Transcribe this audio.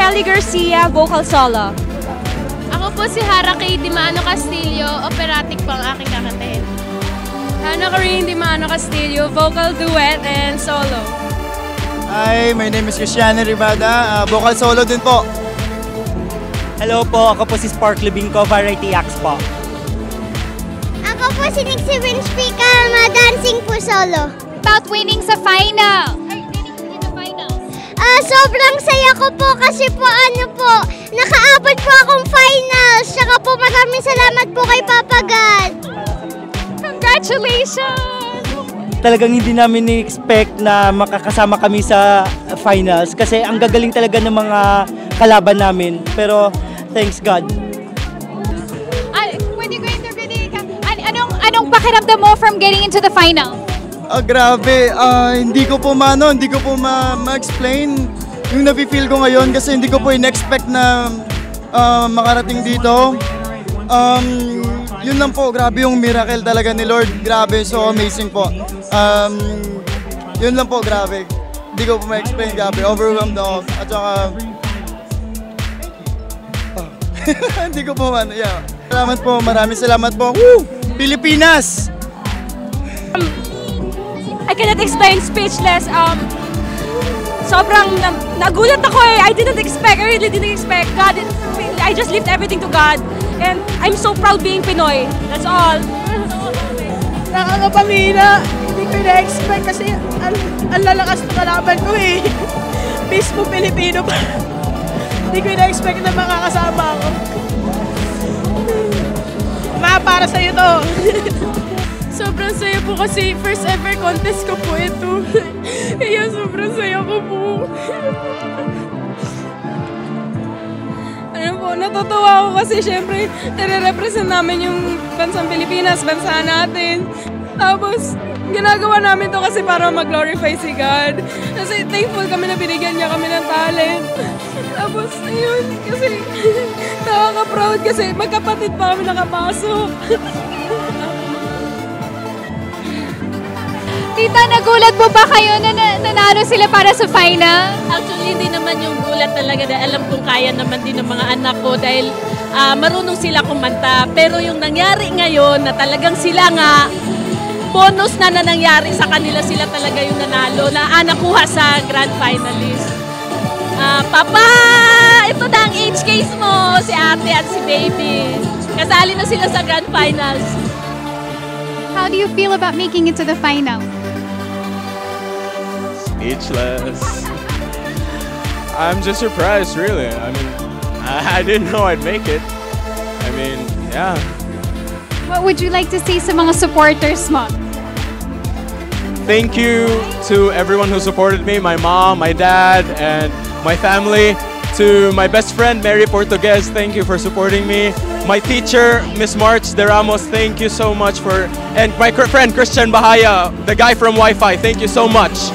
Kelly Garcia, vocal solo. Ako po si Hara Kay Dimano Castillo, operatic po ang aking kakantahin. Hannah Corinne Dimano Castillo, vocal duet and solo. Hi, my name is Cristiano Ribada, vocal solo din po. Hello po, ako po si Spark Lubingco, variety acts po. Ako po si Nixie Winchpika, dancing po solo. About winning sa final. Sobrang saya ko po kasi po nakaabot po akong finals. Tsaka po maraming salamat po kay Papa God. Congratulations! Talagang hindi namin ni-expect na makakasama kami sa finals kasi ang gagaling talaga ng mga kalaban namin. Pero thanks God. Anong pakiramdam mo from getting into the final? Grabe, hindi ko po ma-explain yung nafe-feel ko ngayon kasi hindi ko po in-expect na makarating dito. Yun lang po, grabe yung miracle talaga ni Lord. Grabe, so amazing po. Yun lang po, grabe. Hindi ko po ma-explain, grabe. Overwhelmed ako. At saka, hindi ko po yeah. Salamat po, maraming salamat po. Woo! Pilipinas! I cannot explain, speechless. Sobrang nagulat ako eh. I really didn't expect. God, I just left everything to God. And I'm so proud being Pinoy. That's all. Nakakapangina. Hindi ko na-expect kasi ang lalakas ng kalaban ko eh. Mismo Pilipino pa. Hindi ko na-expect na makakasama ako. Para sa'yo to. Sobrang saya po kasi first ever contest ko po ito. Kaya sobrang saya ko po. Natutuwa ako kasi syempre nire-represent namin yung bansang Pilipinas, bansa natin. Tapos ginagawa namin to kasi para mag-glorify si God. Kasi thankful kami na binigyan niya kami ng talent. Tapos ayun, kasi nakaka-proud kasi magkapatid pa kami nakapasok. Tita, nagulat po ba kayo na nanalo sila para sa final? Actually, hindi naman yung gulat talaga dahil alam kong kaya naman din ng mga anak ko dahil marunong sila kumanta. Pero yung nangyari ngayon na talagang sila nga, bonus na nangyari sa kanila, sila talaga yung nanalo na nakuha sa grand finalist. Papa, ito na ang age case mo, si ate at si baby. Kasali na sila sa grand finals. How do you feel about making it to the final? Speechless. I'm just surprised, really. I mean, I didn't know I'd make it. I mean, yeah. What would you like to say sa mga supporters mo? Thank you to everyone who supported me, my mom, my dad, and my family. To my best friend, Mary Portugues, thank you for supporting me. My teacher, Miss March de Ramos, thank you so much for... And my friend, Christian Bahaya, the guy from Wi-Fi, thank you so much.